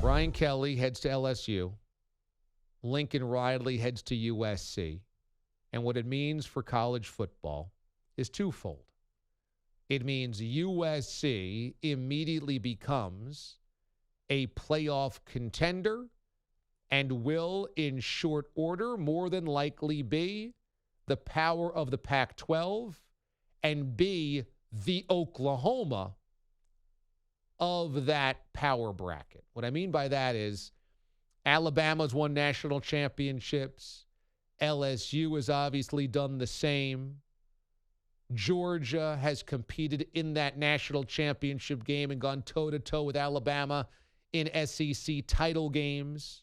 Brian Kelly heads to LSU. Lincoln Riley heads to USC. And what it means for college football is twofold. It means USC immediately becomes a playoff contender and will, in short order, more than likely be the power of the Pac-12 and be the Oklahoma of that power bracket. What I mean by that is Alabama's won national championships. LSU has obviously done the same. Georgia has competed in that national championship game and gone toe-to-toe with Alabama in SEC title games.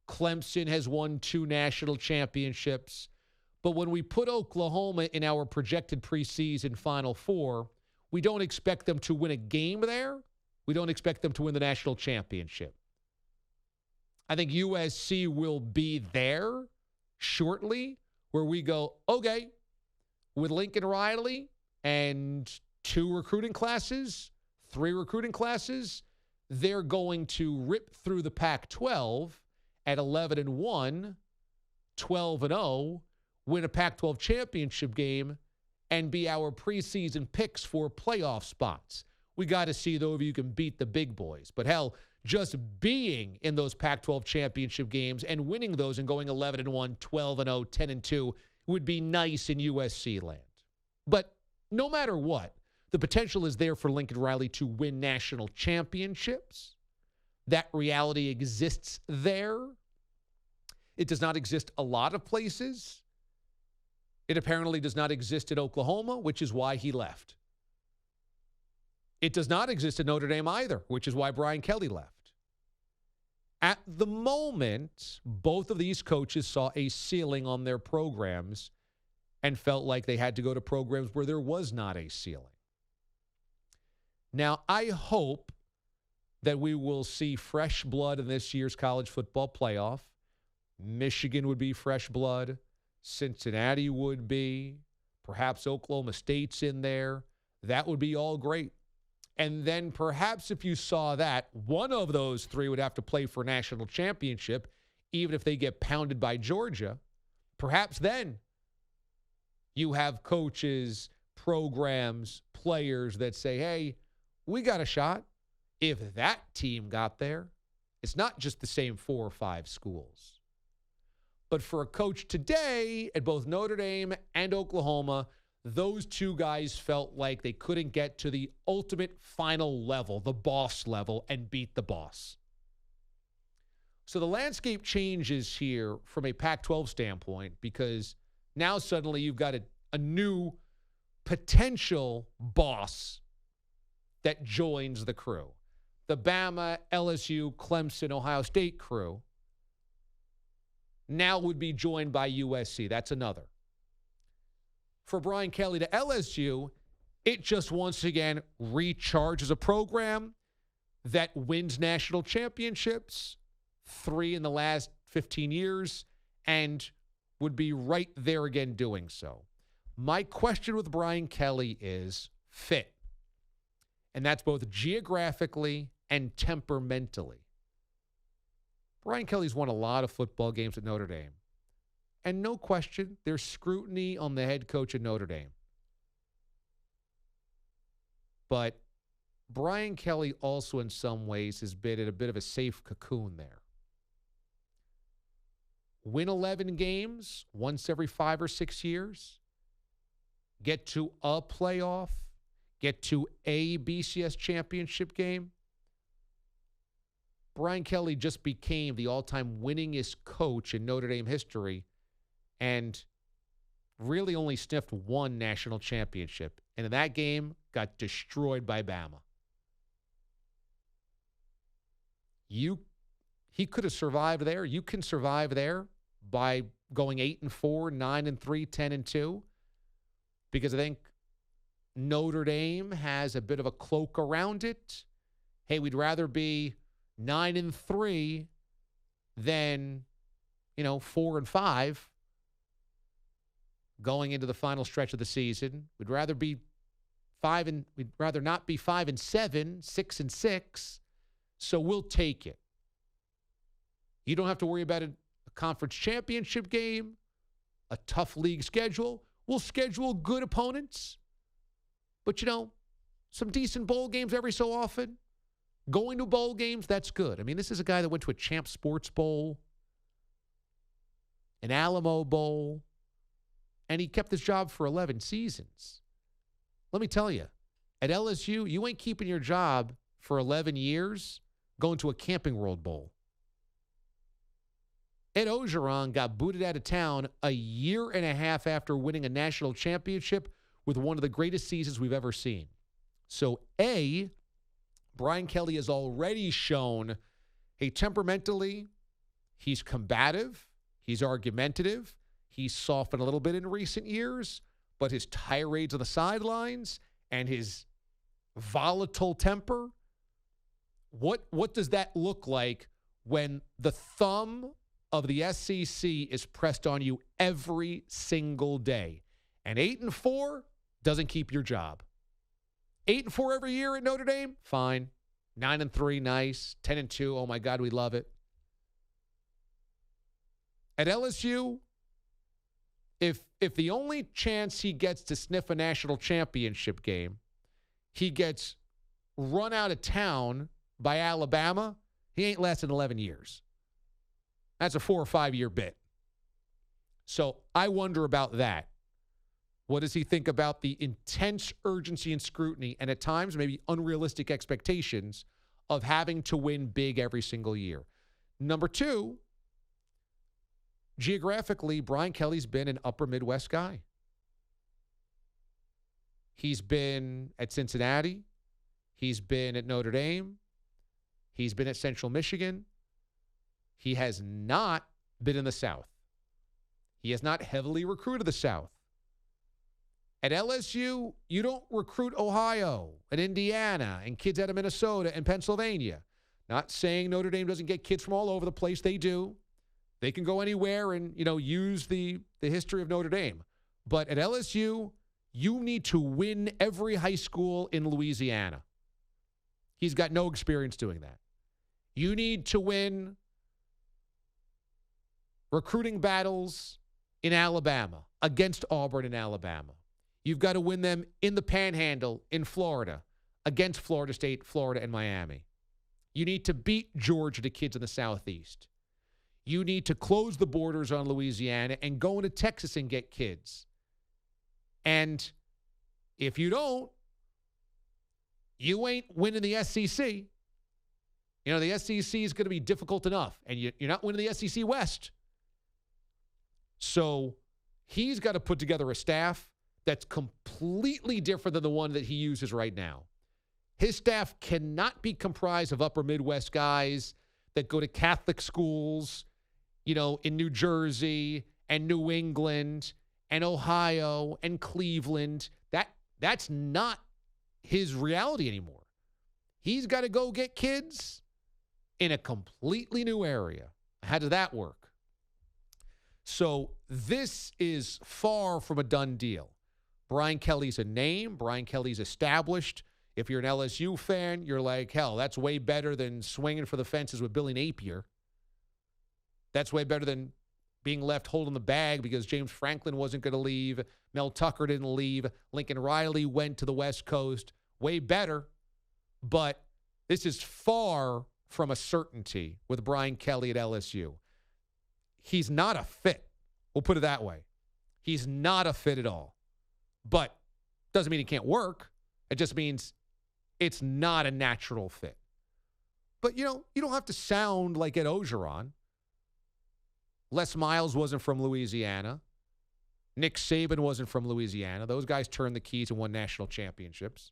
Clemson has won 2 national championships. But when we put Oklahoma in our projected preseason Final Four, we don't expect them to win a game there. We don't expect them to win the national championship. I think USC will be there shortly where we go, okay, with Lincoln Riley and 2 recruiting classes, 3 recruiting classes, they're going to rip through the Pac-12 at 11-1, 12-0, win a Pac-12 championship game, and be our preseason picks for playoff spots. We got to see, though, if you can beat the big boys. But, hell, just being in those Pac-12 championship games and winning those and going 11-1, 12-0, 10-2 would be nice in USC land. But no matter what, the potential is there for Lincoln Riley to win national championships. That reality exists there. It does not exist a lot of places. It apparently does not exist at Oklahoma, which is why he left. It does not exist at Notre Dame either, which is why Brian Kelly left. At the moment, both of these coaches saw a ceiling on their programs and felt like they had to go to programs where there was not a ceiling. Now, I hope that we will see fresh blood in this year's college football playoff. Michigan would be fresh blood. Cincinnati would be. Perhaps Oklahoma State's in there. That would be all great. And then perhaps if you saw that, one of those 3 would have to play for a national championship, even if they get pounded by Georgia. Perhaps then you have coaches, programs, players that say, hey, we got a shot. If that team got there, it's not just the same 4 or 5 schools. But for a coach today at both Notre Dame and Oklahoma, those 2 guys felt like they couldn't get to the ultimate final level, the boss level, and beat the boss. So the landscape changes here from a Pac-12 standpoint because now suddenly you've got a new potential boss that joins the crew. The Bama, LSU, Clemson, Ohio State crew now would be joined by USC. That's another. For Brian Kelly to LSU, it just once again recharges a program that wins national championships, 3 in the last 15 years, and would be right there again doing so. My question with Brian Kelly is fit. And that's both geographically and temperamentally. Brian Kelly's won a lot of football games at Notre Dame. And no question, there's scrutiny on the head coach at Notre Dame. But Brian Kelly also in some ways has been in a bit of a safe cocoon there. Win 11 games once every 5 or 6 years. Get to a playoff. Get to a BCS championship game. Brian Kelly just became the all-time winningest coach in Notre Dame history and really only sniffed 1 national championship. And in that game, got destroyed by Bama. He could have survived there. You can survive there by going 8-4, 9-3, 10-2. Because I think Notre Dame has a bit of a cloak around it. Hey, we'd rather be 9-3 than, 4-5 going into the final stretch of the season. We'd rather be we'd rather not be 5-7, 6-6. So we'll take it. You don't have to worry about a conference championship game, a tough league schedule. We'll schedule good opponents. But, some decent bowl games every so often. Going to bowl games, that's good. I mean, this is a guy that went to a Champ Sports Bowl, an Alamo Bowl, and he kept his job for 11 seasons. Let me tell you, at LSU, you ain't keeping your job for 11 years going to a Camping World Bowl. Ed Orgeron got booted out of town a year and a half after winning a national championship with one of the greatest seasons we've ever seen. So, Brian Kelly has already shown, hey, temperamentally, he's combative, he's argumentative, he's softened a little bit in recent years, but his tirades on the sidelines and his volatile temper, what does that look like when the thumb of the SEC is pressed on you every single day? And 8-4 doesn't keep your job. 8-4 every year at Notre Dame? Fine. 9-3, nice. 10-2, oh my God, we love it. At LSU, if the only chance he gets to sniff a national championship game, he gets run out of town by Alabama, he ain't lasting 11 years. That's a 4 or 5 year bit. So I wonder about that. What does he think about the intense urgency and scrutiny and at times maybe unrealistic expectations of having to win big every single year? Number two, geographically, Brian Kelly's been an upper Midwest guy. He's been at Cincinnati. He's been at Notre Dame. He's been at Central Michigan. He has not been in the South. He has not heavily recruited the South. At LSU, you don't recruit Ohio and Indiana and kids out of Minnesota and Pennsylvania. Not saying Notre Dame doesn't get kids from all over the place. They do. They can go anywhere and, use the history of Notre Dame. But at LSU, you need to win every high school in Louisiana. He's got no experience doing that. You need to win recruiting battles in Alabama, against Auburn in Alabama. You've got to win them in the Panhandle in Florida, against Florida State, Florida, and Miami. You need to beat Georgia to kids in the Southeast. You need to close the borders on Louisiana and go into Texas and get kids. And if you don't, you ain't winning the SEC. The SEC is going to be difficult enough, and you're not winning the SEC West. So he's got to put together a staff that's completely different than the one that he uses right now. His staff cannot be comprised of upper Midwest guys that go to Catholic schools, in New Jersey and New England and Ohio and Cleveland. That's not his reality anymore. He's got to go get kids in a completely new area. How does that work? So this is far from a done deal. Brian Kelly's a name. Brian Kelly's established. If you're an LSU fan, you're like, hell, that's way better than swinging for the fences with Billy Napier. That's way better than being left holding the bag because James Franklin wasn't going to leave. Mel Tucker didn't leave. Lincoln Riley went to the West Coast. Way better. But this is far from a certainty with Brian Kelly at LSU. He's not a fit. We'll put it that way. He's not a fit at all. But doesn't mean he can't work. It just means it's not a natural fit. But, you don't have to sound like Ed Orgeron. Les Miles wasn't from Louisiana. Nick Saban wasn't from Louisiana. Those guys turned the keys and won national championships.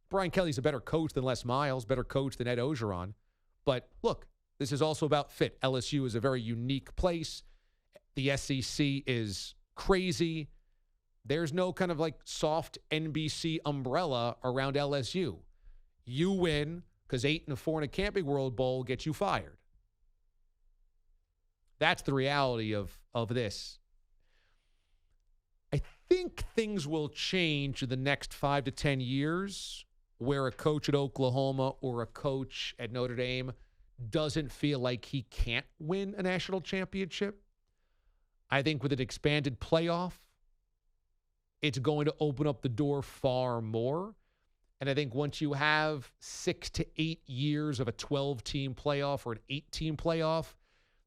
Brian Kelly's a better coach than Les Miles, better coach than Ed Orgeron. But look, this is also about fit. LSU is a very unique place. The SEC is crazy. There's no kind of like soft NBC umbrella around LSU. You win because 8-4 in a Camping World Bowl gets you fired. That's the reality of this. I think things will change in the next 5 to 10 years where a coach at Oklahoma or a coach at Notre Dame doesn't feel like he can't win a national championship. I think with an expanded playoff, it's going to open up the door far more. And I think once you have 6 to 8 years of a 12-team playoff or an 8-team playoff,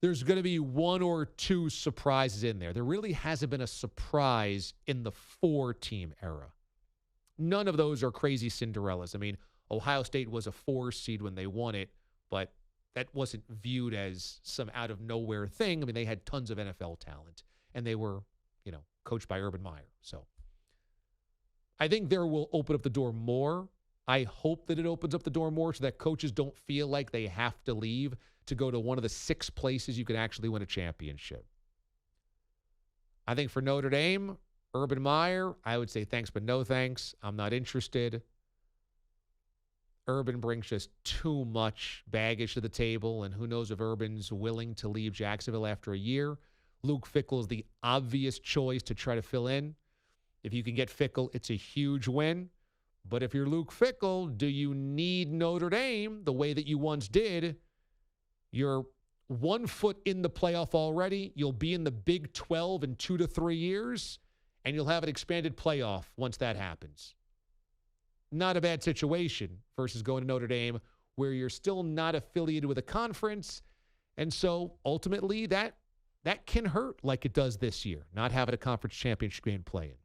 there's going to be 1 or 2 surprises in there. There really hasn't been a surprise in the 4-team era. None of those are crazy Cinderellas. I mean, Ohio State was a 4 seed when they won it, but that wasn't viewed as some out-of-nowhere thing. I mean, they had tons of NFL talent, and they were, coached by Urban Meyer. So I think there will open up the door more. I hope that it opens up the door more so that coaches don't feel like they have to leave to go to one of the 6 places you can actually win a championship. I think for Notre Dame, Urban Meyer, I would say thanks, but no thanks. I'm not interested. Urban brings just too much baggage to the table, and who knows if Urban's willing to leave Jacksonville after a year. Luke Fickell is the obvious choice to try to fill in. If you can get Fickell, it's a huge win. But if you're Luke Fickell, do you need Notre Dame the way that you once did? You're 1 foot in the playoff already. You'll be in the Big 12 in 2 to 3 years, and you'll have an expanded playoff once that happens. Not a bad situation versus going to Notre Dame where you're still not affiliated with a conference. And so ultimately that can hurt like it does this year, not having a conference championship game play in.